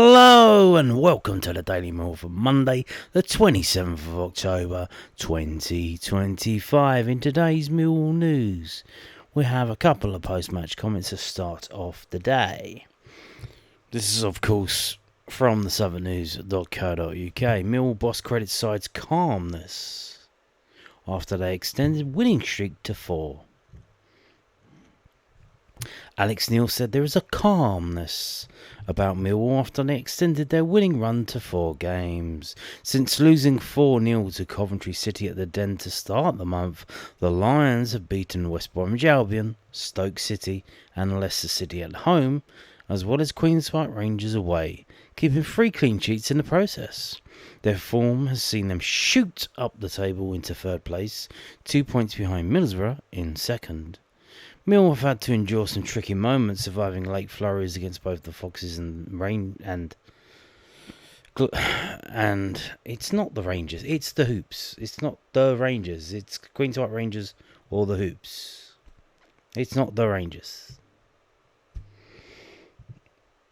Hello and welcome to the Daily Millwall for Monday, the 27th of October 2025. In today's Millwall news, we have a couple of post-match comments to start off the day. This is, of course, from the southernnews.co.uk. Millwall boss credits side's calmness after they extended winning streak to 4. Alex Neil said there is a calmness about Millwall after they extended their winning run to 4 games. Since losing 4-0 to Coventry City at the Den to start the month, the Lions have beaten West Bromwich Albion, Stoke City and Leicester City at home, as well as Queen's Park Rangers away, keeping 3 clean sheets in the process. Their form has seen them shoot up the table into 3rd place, 2 points behind Middlesbrough in 2nd. Mill have had to endure some tricky moments, surviving late flurries against both the Foxes and it's not the Rangers, it's the Hoops. It's not the Rangers, it's Queen's Park Rangers or the Hoops. It's not the Rangers.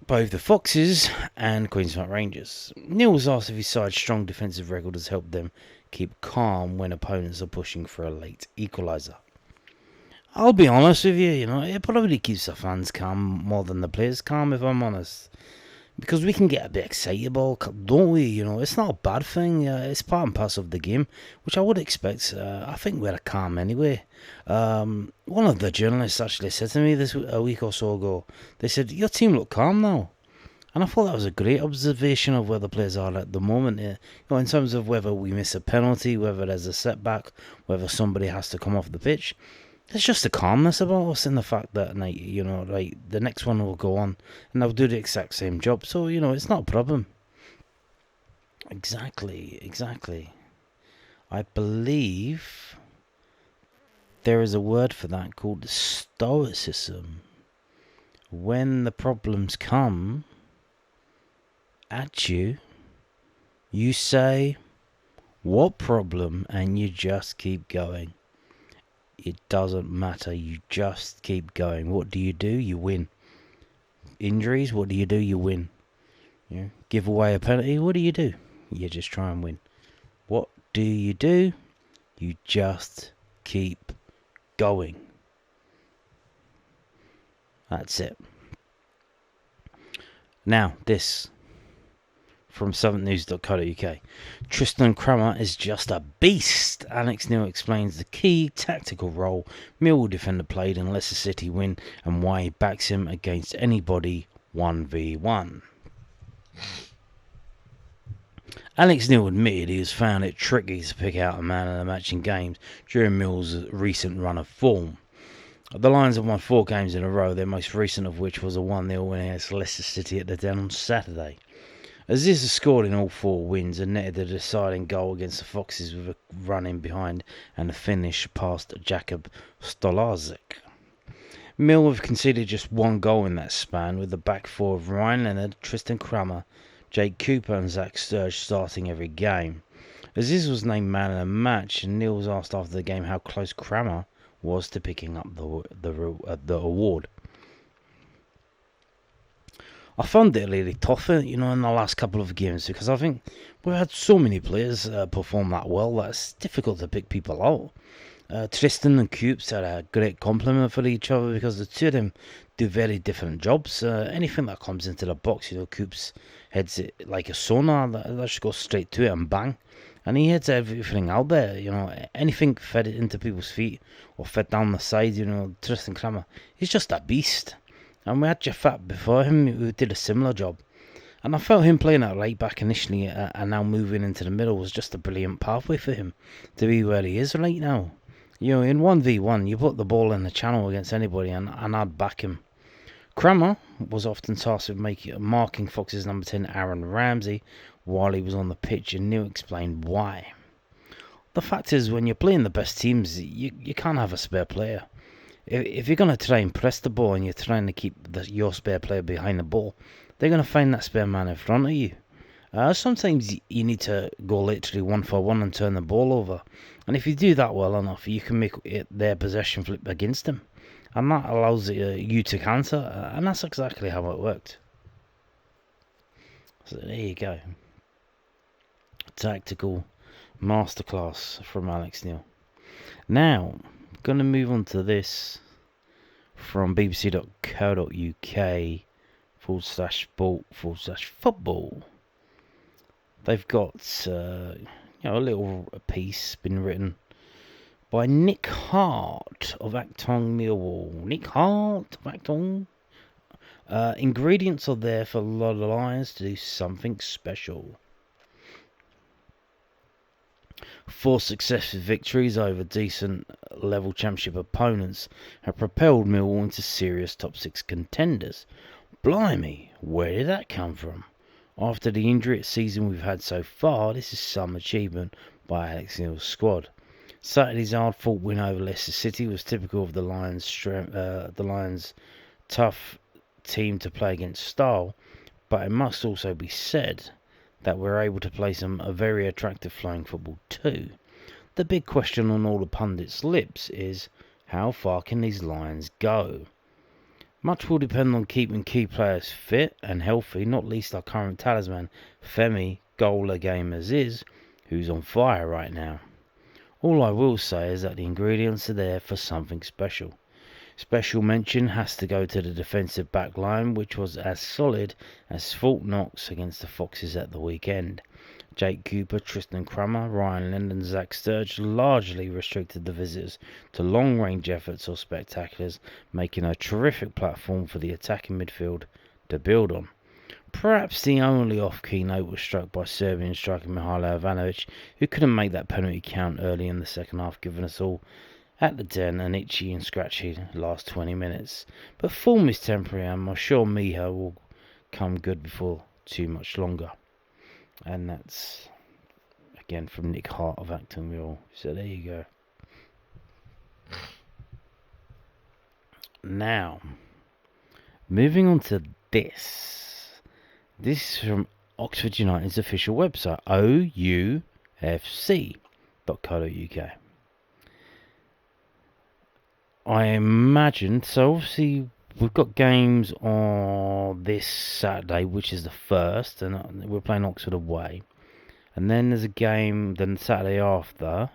Both the Foxes and Queen's Park Rangers. Neil was asked if his side's strong defensive record has helped them keep calm when opponents are pushing for a late equaliser. I'll be honest with you, it probably keeps the fans calm more than the players calm, if I'm honest. Because we can get a bit excitable, don't we? It's not a bad thing. It's part and parcel of the game, which I would expect. I think we're calm anyway. One of the journalists actually said to me a week or so ago, they said, your team look calm now. And I thought that was a great observation of where the players are at the moment. In terms of whether we miss a penalty, whether there's a setback, whether somebody has to come off the pitch. There's just a calmness about us in the fact that, the next one will go on and they'll do the exact same job. So, it's not a problem. Exactly. I believe there is a word for that called stoicism. When the problems come at you, you say, what problem? And you just keep going. It doesn't matter, you just keep going. What do? You win. Injuries, what do? You win. Give away a penalty, what do? You just try and win. What do? You just keep going. That's it. Now, this from southernnews.co.uk. Tristan Cramas is just a beast. Alex Neil explains the key tactical role Millwall defender played in Leicester City win and why he backs him against anybody 1v1. Alex Neil admitted he has found it tricky to pick out a man of the match in games during Mill's recent run of form. The Lions have won 4 games in a row, their most recent of which was a 1-0 win against Leicester City at the Den on Saturday. Aziz has scored in all 4 wins and netted the deciding goal against the Foxes with a run in behind and a finish past Jakub Stolarczyk. Mill have conceded just 1 goal in that span, with the back 4 of Ryan Leonard, Tristan Cramas, Jake Cooper and Zach Sturge starting every game. Aziz was named man of the match, and Neil was asked after the game how close Cramas was to picking up the award. I found it really tough, in the last couple of games, because I think we've had so many players perform that well that it's difficult to pick people out. Tristan and Coops had a great compliment for each other because the two of them do very different jobs. Anything that comes into the box, Coops heads it like a sonar, that just goes straight to it and bang. And he heads everything out there, anything fed into people's feet or fed down the side, Tristan Cramas, he's just a beast. And we had Jafat before him who did a similar job. And I felt him playing at right back initially and now moving into the middle was just a brilliant pathway for him to be where he is right now. In 1v1, you put the ball in the channel against anybody and I'd back him. Cramas was often tasked with marking Fox's number 10 Aaron Ramsey while he was on the pitch, and Neil explained why. The fact is, when you're playing the best teams, you can't have a spare player. If you're going to try and press the ball and you're trying to keep your spare player behind the ball, they're going to find that spare man in front of you. Sometimes you need to go literally 1-for-1 and turn the ball over. And if you do that well enough, you can make their possession flip against them. And that allows you to counter. And that's exactly how it worked. So there you go. Tactical masterclass from Alex Neil. Now, going to move on to this from bbc.co.uk/sport/football. They've got a little piece been written by Nick Hart of Acton Millwall. Nick Hart of Acton. Ingredients are there for a lot of Lions to do something special. 4 successive victories over decent level championship opponents have propelled Millwall into serious top 6 contenders. Blimey, where did that come from? After the injury season we've had so far, this is some achievement by Alex Neil's squad. Saturday's hard-fought win over Leicester City was typical of the Lions' tough team to play against style, but it must also be said that we're able to play a very attractive flowing football too. The big question on all the pundits' lips is, how far can these Lions go? Much will depend on keeping key players fit and healthy, not least our current talisman, Femi, goaler game as is, who's on fire right now. All I will say is that the ingredients are there for something special. Special mention has to go to the defensive back line, which was as solid as Fort Knox against the Foxes at the weekend. Jake Cooper, Tristan Cramas, Ryan Lind and Zach Sturge largely restricted the visitors to long-range efforts or spectaculars, making a terrific platform for the attacking midfield to build on. Perhaps the only off-key note was struck by Serbian striker Mihailo Ivanovic, who couldn't make that penalty count early in the second half, giving us all at the den an itchy and scratchy last 20 minutes. But form is temporary, and I'm sure Miha will come good before too much longer. And that's, again, from Nick Hart of Acton Millwall. So there you go. Now, moving on to this. This is from Oxford United's official website, oufc.co.uk. I imagine, so obviously we've got games on this Saturday, which is the 1st, and we're playing Oxford away. And then there's a game then Saturday after,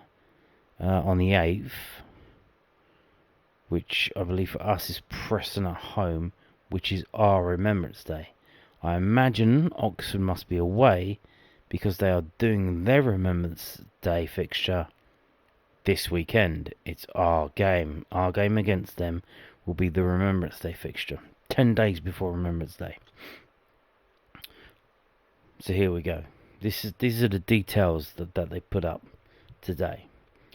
on the 8th, which I believe for us is Preston at home, which is our Remembrance Day. I imagine Oxford must be away because they are doing their Remembrance Day fixture this weekend. It's our game. Our game against them will be the Remembrance Day fixture, 10 days before Remembrance Day. So here we go. These are the details that they put up today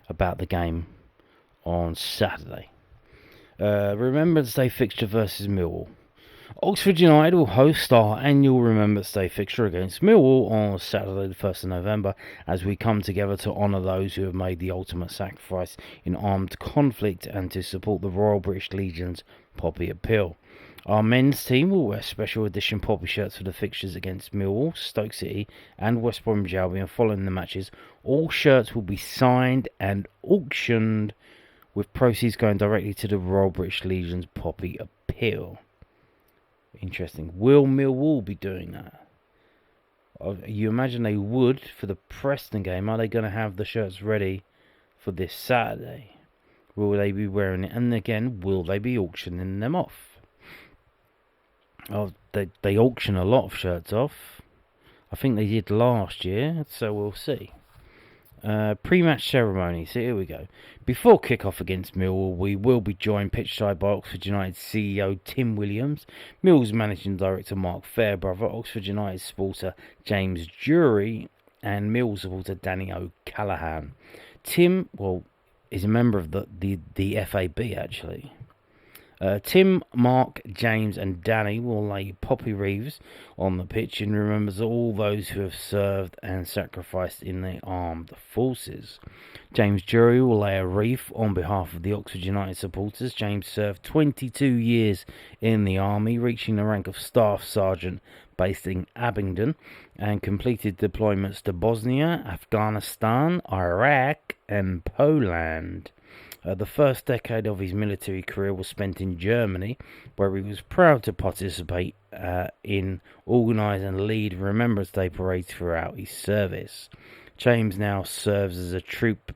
about the game on Saturday. Remembrance Day fixture versus Millwall. Oxford United will host our annual Remembrance Day fixture against Millwall on Saturday the 1st of November as we come together to honour those who have made the ultimate sacrifice in armed conflict and to support the Royal British Legion's Poppy Appeal. Our men's team will wear special edition Poppy shirts for the fixtures against Millwall, Stoke City and West Bromwich Albion following the matches. All shirts will be signed and auctioned, with proceeds going directly to the Royal British Legion's Poppy Appeal. Interesting. Will Millwall be doing that? You imagine they would for the Preston game. Are they going to have the shirts ready for this Saturday? Will they be wearing it? And again, will they be auctioning them off? Oh, they auction a lot of shirts off. I think they did last year, so we'll see. Pre-match ceremony, so here we go. Before kick-off against Millwall, we will be joined pitchside by Oxford United CEO Tim Williams, Mill's Managing Director Mark Fairbrother, Oxford United supporter James Jury, and Mill supporter Danny O'Callaghan. Tim, is a member of the FAB actually. Tim, Mark, James and Danny will lay poppy wreaths on the pitch in remembrance of all those who have served and sacrificed in the armed forces. James Jury will lay a wreath on behalf of the Oxford United supporters. James served 22 years in the army, reaching the rank of Staff Sergeant based in Abingdon, and completed deployments to Bosnia, Afghanistan, Iraq and Poland. The first decade of his military career was spent in Germany, where he was proud to participate in, organise and lead Remembrance Day parades throughout his service. James now serves as a troop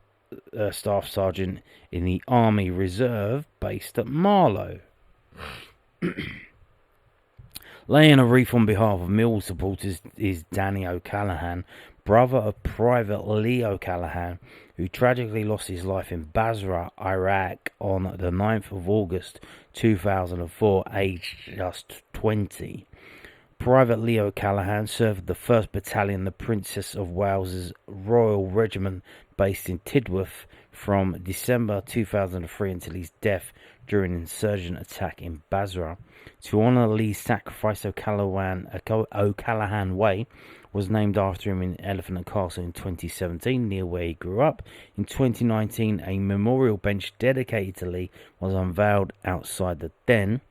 staff sergeant in the Army Reserve based at Marlow. Laying a wreath on behalf of Millwall supporters is Danny O'Callaghan, brother of Private Lee O'Callaghan, who tragically lost his life in Basra, Iraq on the 9th of August 2004, aged just 20. Private Lee O'Callaghan served the 1st Battalion, the Princess of Wales's Royal Regiment, based in Tidworth from December 2003 until his death during an insurgent attack in Basra. To honour Lee's sacrifice, O'Callaghan Way was named after him in Elephant and Castle in 2017, near where he grew up. In 2019, a memorial bench dedicated to Lee was unveiled outside the Den.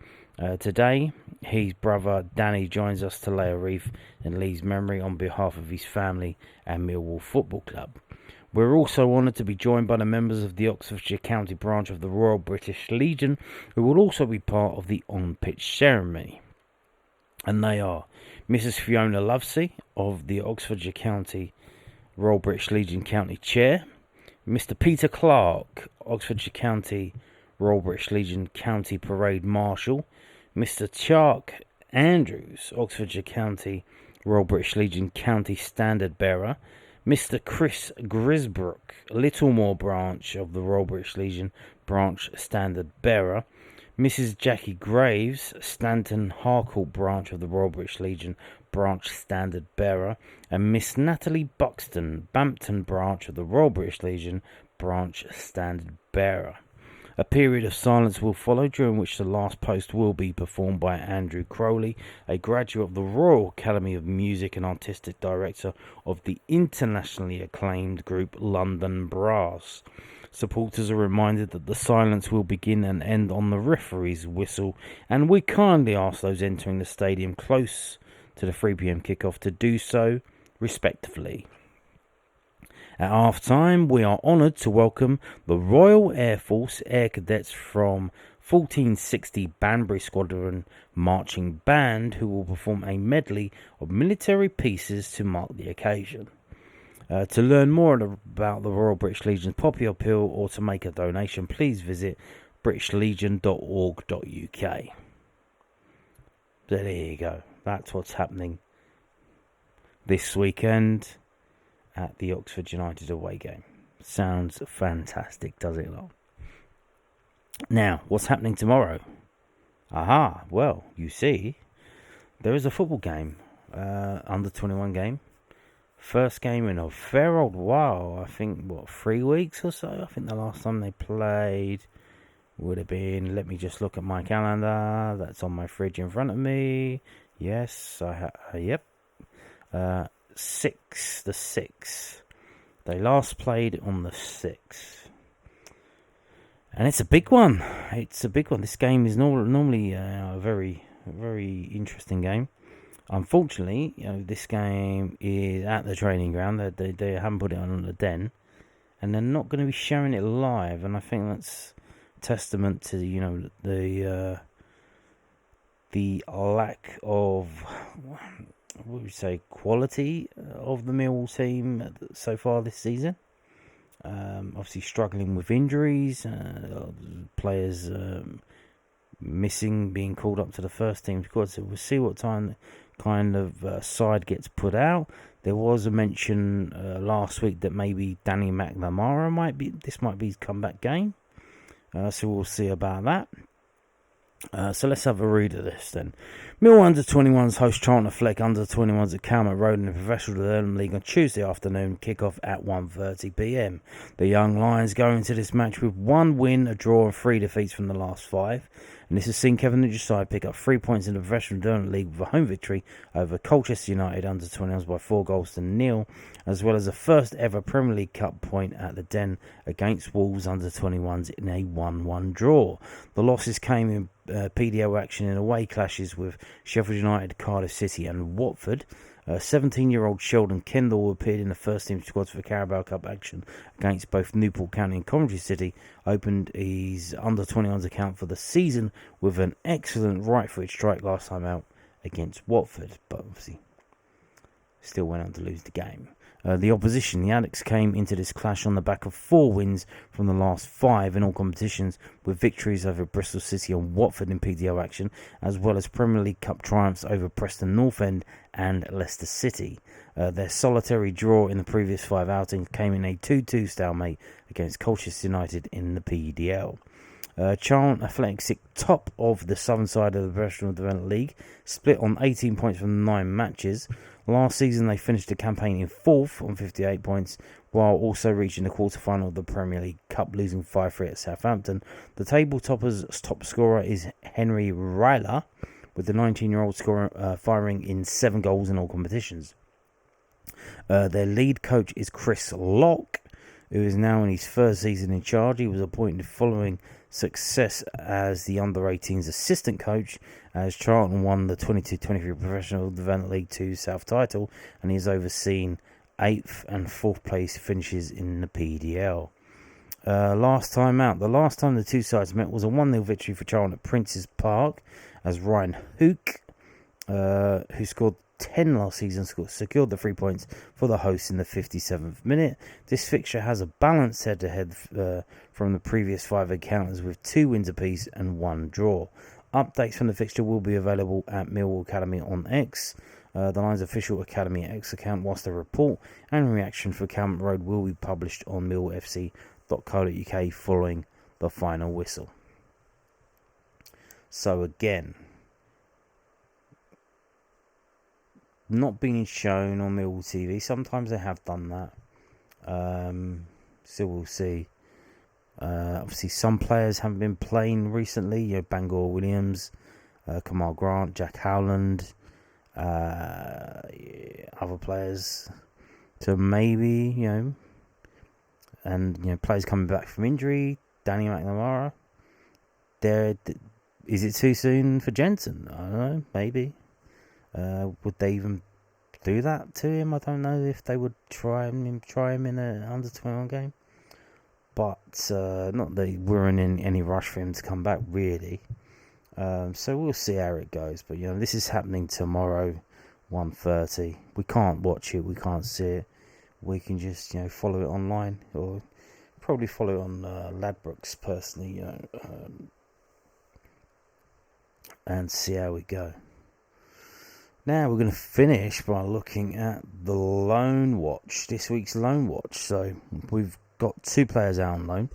Today, his brother Danny joins us to lay a wreath in Lee's memory on behalf of his family and Millwall Football Club. We're also honoured to be joined by the members of the Oxfordshire County branch of the Royal British Legion, who will also be part of the on-pitch ceremony. And they are Mrs. Fiona Lovesey of the Oxfordshire County Royal British Legion County Chair, Mr. Peter Clark, Oxfordshire County Royal British Legion County Parade Marshal, Mr. Chark Andrews, Oxfordshire County Royal British Legion County Standard Bearer, Mr. Chris Grisbrook, Littlemore branch of the Royal British Legion branch Standard Bearer, Mrs. Jackie Graves, Stanton Harcourt branch of the Royal British Legion branch Standard Bearer, and Miss Natalie Buxton, Bampton branch of the Royal British Legion branch Standard Bearer. A period of silence will follow, during which the last post will be performed by Andrew Crowley, a graduate of the Royal Academy of Music and Artistic Director of the internationally acclaimed group London Brass. Supporters are reminded that the silence will begin and end on the referee's whistle, and we kindly ask those entering the stadium close to the 3 p.m. kickoff to do so respectfully. At half-time, we are honoured to welcome the Royal Air Force Air Cadets from 1460 Banbury Squadron Marching Band, who will perform a medley of military pieces to mark the occasion. To learn more about the Royal British Legion's Poppy Appeal or to make a donation, please visit britishlegion.org.uk. So there you go. That's what's happening this weekend at the Oxford United away game. Sounds fantastic, does it not? Now, what's happening tomorrow? Aha, well, you see, there is a football game, under 21 game. First game in a fair old while, I think, 3 weeks or so? I think the last time they played would have been, let me just look at my calendar, that's on my fridge in front of me. Yes, yep. 6th. They last played on the 6th. And it's a big one. This game is normally a very, very interesting game. Unfortunately, this game is at the training ground. They haven't put it on the Den. And they're not going to be showing it live. And I think that's testament to, the lack of, what would you say, quality of the Millwall team so far this season. Obviously struggling with injuries, players missing, being called up to the first team squad. So we'll see what kind of side gets put out. There was a mention last week that maybe Danny McNamara might be his comeback game. So we'll see about that. So let's have a read of this then. Millwall Under-21s host Charlton Fleck Under-21s at Calmness Road in the Professional Development League on Tuesday afternoon, kick-off at 1:30 p.m. The Young Lions go into this match with 1 win, a draw and 3 defeats from the last 5. And this has seen Kevin Nugent's side pick up 3 points in the Professional Development League with a home victory over Colchester United Under-21s by 4 goals to 0, as well as a first ever Premier League Cup point at the Den against Wolves Under-21s in a 1-1 draw. The losses came in PDO action in away clashes with Sheffield United, Cardiff City and Watford. 17-year-old Sheldon Kendall appeared in the first-team squads for Carabao Cup action against both Newport County and Coventry City. Opened his under-21s account for the season with an excellent right-footed strike last time out against Watford, but obviously still went on to lose the game. The opposition, the Addicts, came into this clash on the back of 4 wins from the last 5 in all competitions, with victories over Bristol City and Watford in PDO action, as well as Premier League Cup triumphs over Preston North End and Leicester City. Their solitary draw in the previous 5 outings came in a 2-2 stalemate against Colchester United in the PDL. Charlton Athletic sit top of the southern side of the Professional Development League, split on 18 points from 9 matches. Last season they finished the campaign in 4th on 58 points, while also reaching the quarter-final of the Premier League Cup, losing 5-3 at Southampton. The table topper's top scorer is Henry Ryler, with the 19-year-old scorer firing in 7 goals in all competitions. Their lead coach is Chris Locke, who is now in his first season in charge. He was appointed following success as the under-18s assistant coach, as Charlton won the 22-23 Professional Development League 2 South title, and he has overseen 8th and 4th place finishes in the PDL. The last time the two sides met was a 1-0 victory for Charlton at Prince's Park, as Ryan Hook, who scored 10 last season, secured the 3 points for the hosts in the 57th minute. This fixture has a balanced head-to-head from the previous 5 encounters, with 2 wins apiece and 1 draw. Updates from the fixture will be available at Millwall Academy on X, the Lions official Academy X account, whilst the report and reaction for Calmness Road will be published on millwallfc.co.uk following the final whistle. So again, not being shown on Millwall TV. Sometimes they have done that. So we'll see. Obviously, some players haven't been playing recently. Bangor Williams, Kamal Grant, Jack Howland, other players. So maybe, and players coming back from injury. Danny McNamara. Is it too soon for Jensen? I don't know. Maybe. Would they even do that to him? I don't know if they would try him in an under-21 game. But not that we're in any rush for him to come back, really. So we'll see how it goes. But, this is happening tomorrow, 1:30. We can't watch it. We can't see it. We can just, follow it online. Or probably follow it on Ladbrokes, personally, and see how we go. Now we're going to finish by looking at the Loanwatch, this week's Loanwatch. So we've got 2 players out on loan.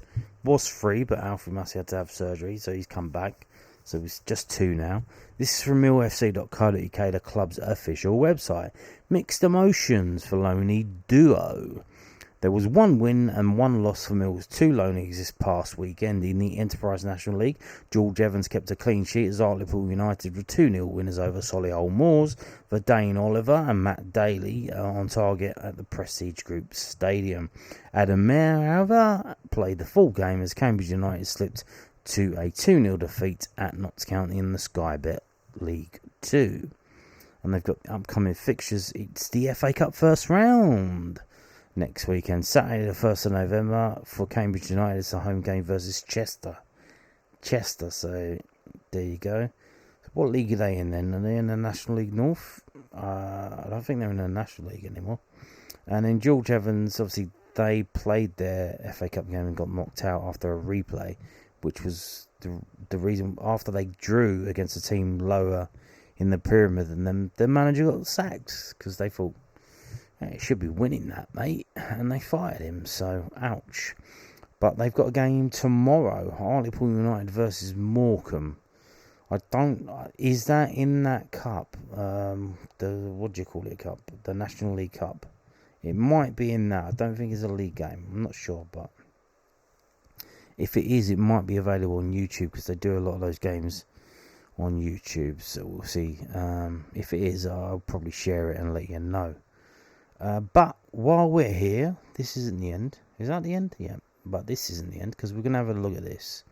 Was free, but Alfie Massey had to have surgery, so he's come back. So it's just 2 now. This is from millfc.co.uk, the club's official website. Mixed emotions for Loney Duo. There was 1 win and 1 loss for Mill's 2 loanees this past weekend in the Enterprise National League. George Evans kept a clean sheet as Hartlepool United were 2-0 winners over Solihull Moors for Dane Oliver and Matt Daly on target at the Prestige Group Stadium. Adam Mayer, however, played the full game as Cambridge United slipped to a 2-0 defeat at Notts County in the Sky Bet League 2. And they've got upcoming fixtures. It's the FA Cup first round next weekend, Saturday the 1st of November for Cambridge United. It's a home game versus Chester, so there you go. What league are they in then? Are they in the National League North? I don't think they're in the National League anymore. And then George Evans, obviously they played their FA Cup game and got knocked out after a replay, which was the reason after they drew against a team lower in the pyramid, and then their manager got sacked because they thought, hey, it should be winning that, mate, and they fired him, so ouch. But they've got a game tomorrow, Hartlepool United versus Morecambe. Is that in that cup, what do you call it, cup? The National League Cup. It might be in that. I don't think it's a league game, I'm not sure, but if it is, it might be available on YouTube, because they do a lot of those games on YouTube, so we'll see. If it is, I'll probably share it and let you know. But while we're here, this isn't the end. Is that the end? Yeah, but this isn't the end, because we're going to have a look at this.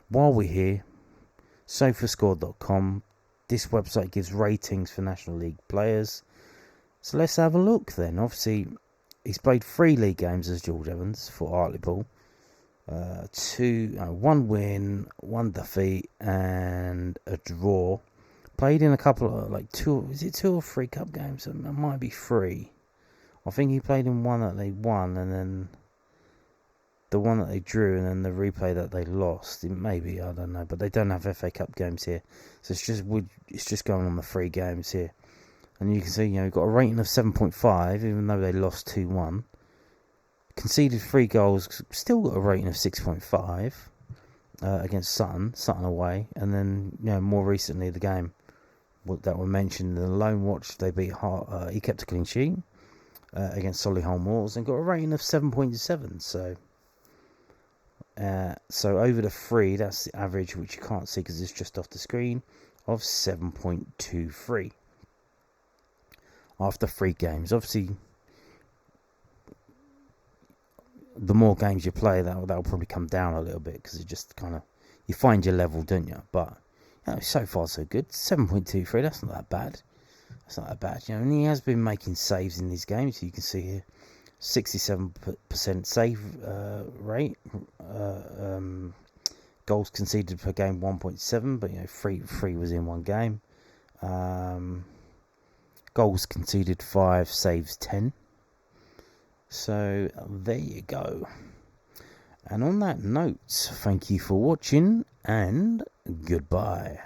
While we're here, sofascore.com, this website gives ratings for National League players. So let's have a look then. Obviously, he's played 3 league games as George Evans for Hartlepool. 1 win, 1 defeat, and a draw. Played in a couple of 2 or 3 cup games? It might be 3. I think he played in one that they won, and then the one that they drew, and then the replay that they lost. Maybe, I don't know, but they don't have FA Cup games here, so it's just going on the 3 games here. And you can see, you've got a rating of 7.5, even though they lost 2-1. Conceded 3 goals, still got a rating of 6.5 against Sutton away, and then more recently the game that were mentioned in the Loanwatch, they beat Hart. He kept a clean sheet against Solihull Moors and got a rating of 7.7. So over the 3, that's the average, which you can't see because it's just off the screen, of 7.23 after 3 games. Obviously, the more games you play, that'll probably come down a little bit because it just kind of, you find your level, don't you? But so far so good. 7.23. That's not that bad. And he has been making saves in these games. You can see here, 67% save rate. Goals conceded per game 1.7, but 3 was in 1 game. Goals conceded 5, saves 10. So there you go. And on that note, thank you for watching and goodbye.